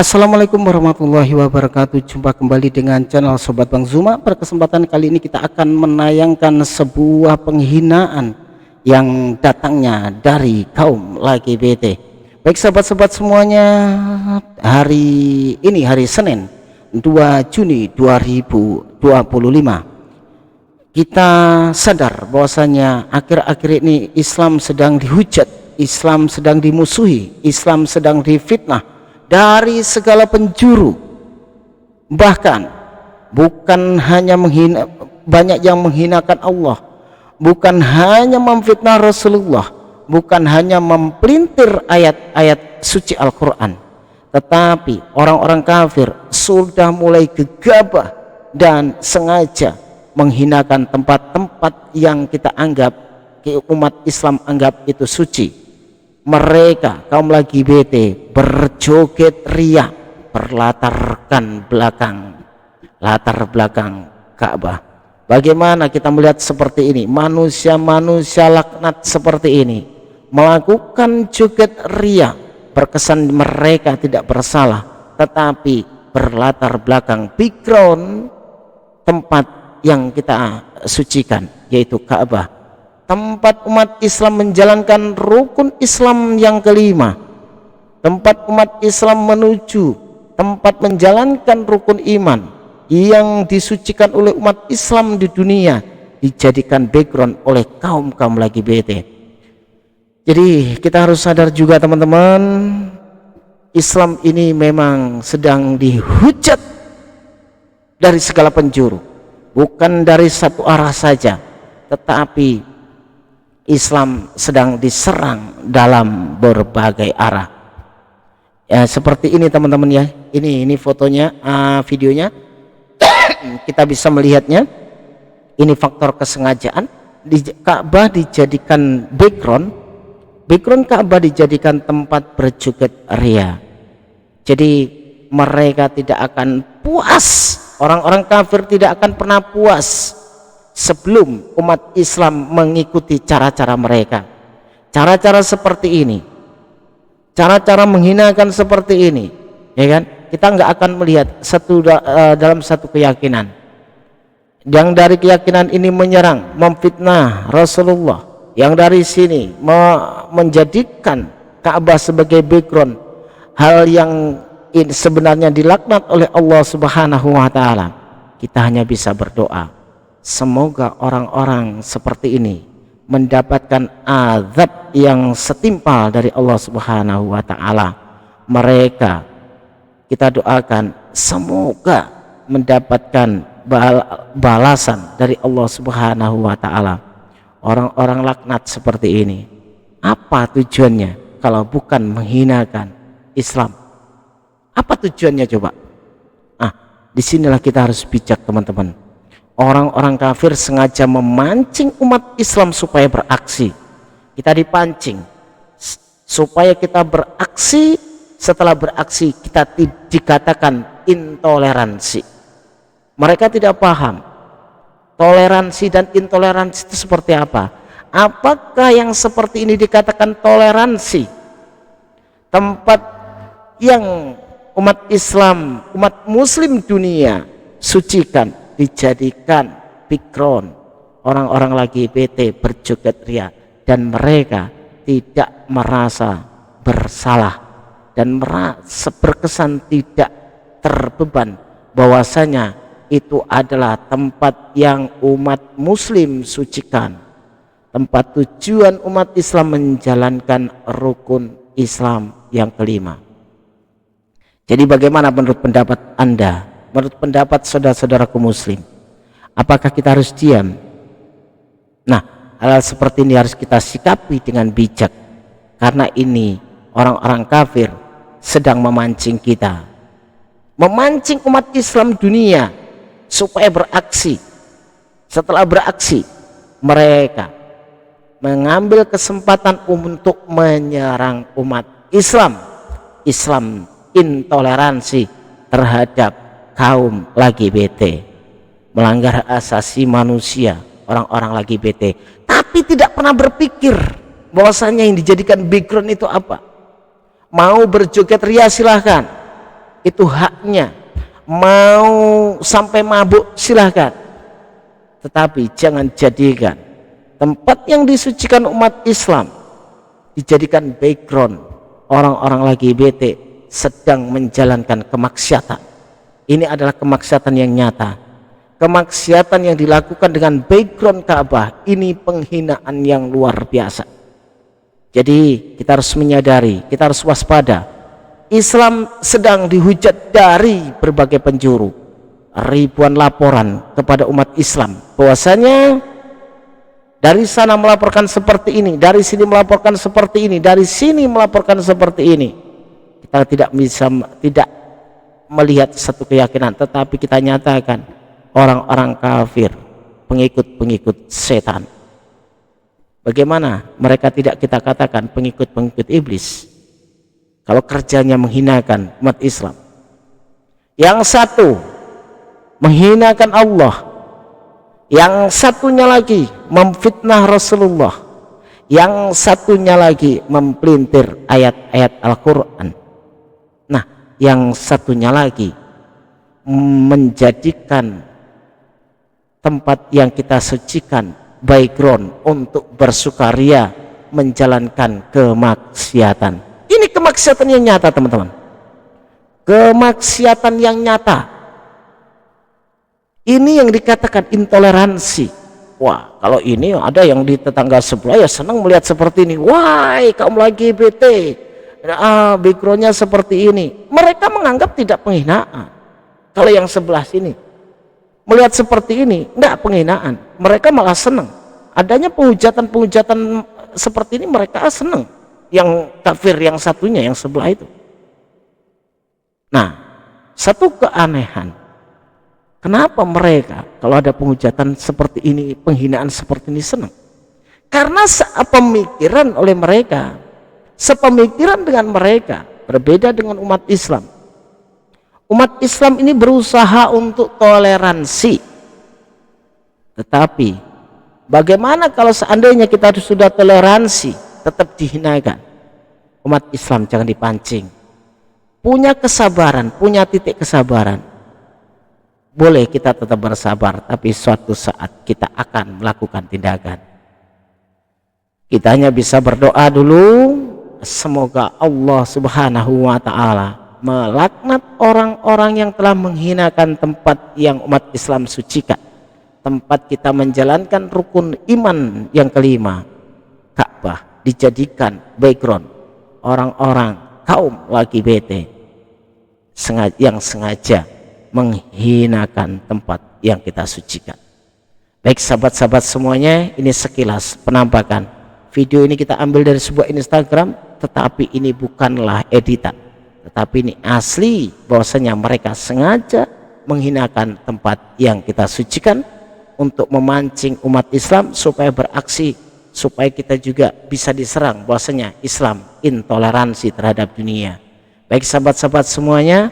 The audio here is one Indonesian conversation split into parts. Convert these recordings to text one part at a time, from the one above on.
Assalamualaikum warahmatullahi wabarakatuh. Jumpa kembali dengan channel Sobat Bang Zuma. Pada kesempatan kali ini kita akan menayangkan sebuah penghinaan yang datangnya dari kaum LGBT. Baik sahabat-sahabat semuanya, hari ini hari Senin 2 Juni 2025, kita sadar bahwasanya akhir-akhir ini Islam sedang dihujat, Islam sedang dimusuhi, Islam sedang difitnah dari segala penjuru. Bahkan bukan hanya banyak yang menghinakan Allah, bukan hanya memfitnah Rasulullah, bukan hanya mempelintir ayat-ayat suci Al-Quran, tetapi orang-orang kafir sudah mulai gegabah dan sengaja menghinakan tempat-tempat yang kita anggap, umat Islam anggap itu suci. Mereka kaum LGBT berjoget riak berlatarkan latar belakang Ka'bah. Bagaimana kita melihat seperti ini, manusia-manusia laknat seperti ini melakukan joget riak, berkesan mereka tidak bersalah, tetapi berlatar belakang background tempat yang kita sucikan, yaitu Ka'bah, tempat umat Islam menjalankan rukun Islam yang kelima, tempat umat Islam menuju tempat menjalankan rukun iman yang disucikan oleh umat Islam di dunia, dijadikan background oleh kaum LGBT. Jadi kita harus sadar juga teman-teman, Islam ini memang sedang dihujat dari segala penjuru, bukan dari satu arah saja, tetapi Islam sedang diserang dalam berbagai arah. Ya, seperti ini teman-teman ya. Ini fotonya, videonya. Kita bisa melihatnya. Ini faktor kesengajaan. Ka'bah dijadikan background Ka'bah dijadikan tempat berjoget ria. Jadi mereka tidak akan puas, orang-orang kafir tidak akan pernah puas sebelum umat Islam mengikuti cara-cara mereka, cara-cara seperti ini, cara-cara menghinakan seperti ini, ya kan? Kita nggak akan melihat dalam satu keyakinan yang dari keyakinan ini menyerang, memfitnah Rasulullah, yang dari sini menjadikan Ka'bah sebagai background, hal yang sebenarnya dilaknat oleh Allah Subhanahu wa Ta'ala. Kita hanya bisa berdoa, semoga orang-orang seperti ini mendapatkan azab yang setimpal dari Allah Subhanahu wa Ta'ala. Mereka, kita doakan semoga mendapatkan balasan dari Allah Subhanahu wa Ta'ala. Orang-orang laknat seperti ini, apa tujuannya kalau bukan menghinakan Islam? Apa tujuannya coba? Disinilah kita harus bijak teman-teman. Orang-orang kafir sengaja memancing umat Islam supaya beraksi. Kita dipancing supaya kita beraksi. Setelah beraksi kita dikatakan intoleransi. Mereka tidak paham toleransi dan intoleransi itu seperti apa. Apakah yang seperti ini dikatakan toleransi? Tempat yang umat Islam, umat muslim dunia sucikan, dijadikan background orang-orang LGBT berjoget ria, dan mereka tidak merasa bersalah dan merasa berkesan tidak terbeban bahwasanya itu adalah tempat yang umat muslim sucikan, tempat tujuan umat Islam menjalankan rukun Islam yang kelima. Jadi bagaimana menurut pendapat Anda, menurut pendapat saudara-saudaraku muslim? Apakah kita harus diam? Nah, hal seperti ini harus kita sikapi dengan bijak, karena ini orang-orang kafir sedang memancing kita, memancing umat Islam dunia supaya beraksi. Setelah beraksi, mereka mengambil kesempatan untuk menyerang umat Islam. Islam intoleransi terhadap kaum LGBT, melanggar asasi manusia orang-orang LGBT, tapi tidak pernah berpikir bahwasanya yang dijadikan background itu apa. Mau berjoget ria silahkan, itu haknya. Mau sampai mabuk silahkan, tetapi jangan jadikan tempat yang disucikan umat Islam dijadikan background orang-orang lagi bete sedang menjalankan kemaksiatan. Ini adalah kemaksiatan yang nyata, kemaksiatan yang dilakukan dengan background Ka'bah. Ini penghinaan yang luar biasa. Jadi kita harus menyadari, kita harus waspada. Islam sedang dihujat dari berbagai penjuru. Ribuan laporan kepada umat Islam bahwasanya dari sana melaporkan seperti ini, dari sini melaporkan seperti ini, dari sini melaporkan seperti ini. Kita tidak bisa tidak melihat satu keyakinan, tetapi kita nyatakan orang-orang kafir, pengikut-pengikut setan. Bagaimana mereka tidak kita katakan pengikut-pengikut iblis kalau kerjanya menghinakan umat Islam? Yang satu menghinakan Allah, yang satunya lagi memfitnah Rasulullah, yang satunya lagi mempelintir ayat-ayat Al-Quran. Nah, yang satunya lagi menjadikan tempat yang kita sucikan background untuk bersukaria menjalankan kemaksiatan. Ini kemaksiatan yang nyata, teman-teman. Kemaksiatan yang nyata. Ini yang dikatakan intoleransi. Wah, kalau ini ada yang di tetangga sebelah ya senang melihat seperti ini. Wah, kaum LGBT, backgroundnya seperti ini. Mereka menganggap tidak penghinaan. Kalau yang sebelah sini melihat seperti ini, enggak penghinaan. Mereka malah senang. Adanya penghujatan-penghujatan seperti ini, mereka senang. Yang kafir yang satunya, yang sebelah itu. Nah, satu keanehan. Kenapa mereka kalau ada penghujatan seperti ini, penghinaan seperti ini senang? Karena sepemikiran oleh mereka, sepemikiran dengan mereka, berbeda dengan umat Islam. Umat Islam ini berusaha untuk toleransi. Tetapi bagaimana kalau seandainya kita sudah toleransi tetap dihinakan? Umat Islam jangan dipancing. Punya kesabaran, punya titik kesabaran. Boleh kita tetap bersabar, tapi suatu saat kita akan melakukan tindakan. Kita hanya bisa berdoa dulu, semoga Allah Subhanahu wa ta'ala melaknat orang-orang yang telah menghinakan tempat yang umat Islam sucikan, tempat kita menjalankan rukun iman yang kelima, Ka'bah, dijadikan background orang-orang kaum LGBT yang sengaja menghinakan tempat yang kita sucikan. Baik sahabat-sahabat semuanya, ini sekilas penampakan. Video ini kita ambil dari sebuah Instagram, tetapi ini bukanlah editan, tetapi ini asli, bahwasanya mereka sengaja menghinakan tempat yang kita sucikan untuk memancing umat Islam supaya beraksi, supaya kita juga bisa diserang bahwasanya Islam intoleransi terhadap dunia. Baik sahabat-sahabat semuanya,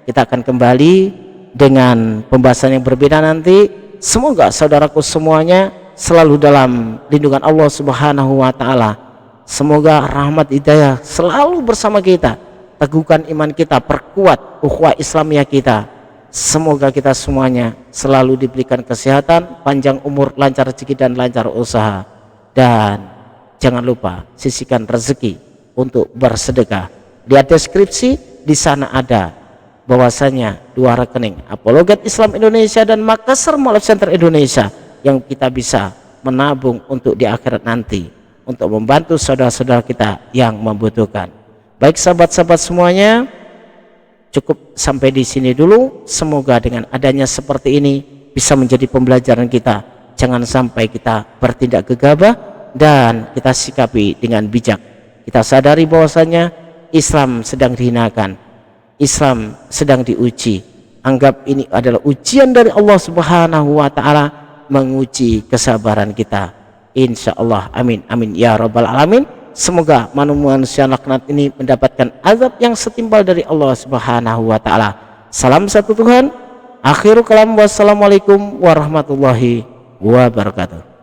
kita akan kembali dengan pembahasan yang berbeda nanti. Semoga saudaraku semuanya selalu dalam lindungan Allah Subhanahu wa ta'ala. Semoga rahmat hidayah selalu bersama kita. Teguhkan iman kita, perkuat ukhuwah Islamiyah kita. Semoga kita semuanya selalu diberikan kesehatan, panjang umur, lancar rezeki dan lancar usaha. Dan jangan lupa sisihkan rezeki untuk bersedekah. Lihat deskripsi, di sana ada bahwasanya dua rekening Apologet Islam Indonesia dan Makassar Mualaf Center Indonesia yang kita bisa menabung untuk di akhirat nanti, untuk membantu saudara-saudara kita yang membutuhkan. Baik sahabat-sahabat semuanya, cukup sampai di sini dulu. Semoga dengan adanya seperti ini bisa menjadi pembelajaran kita. Jangan sampai kita bertindak gegabah dan kita sikapi dengan bijak. Kita sadari bahwasanya Islam sedang dihinakan, Islam sedang diuji. Anggap ini adalah ujian dari Allah Subhanahu wa ta'ala, menguji kesabaran kita. Insya Allah, amin amin ya rabbal alamin. Semoga manusia laknat ini mendapatkan azab yang setimpal dari Allah Subhanahu wa ta'ala. Salam satu Tuhan. Akhirul kalam, wassalamualaikum warahmatullahi wabarakatuh.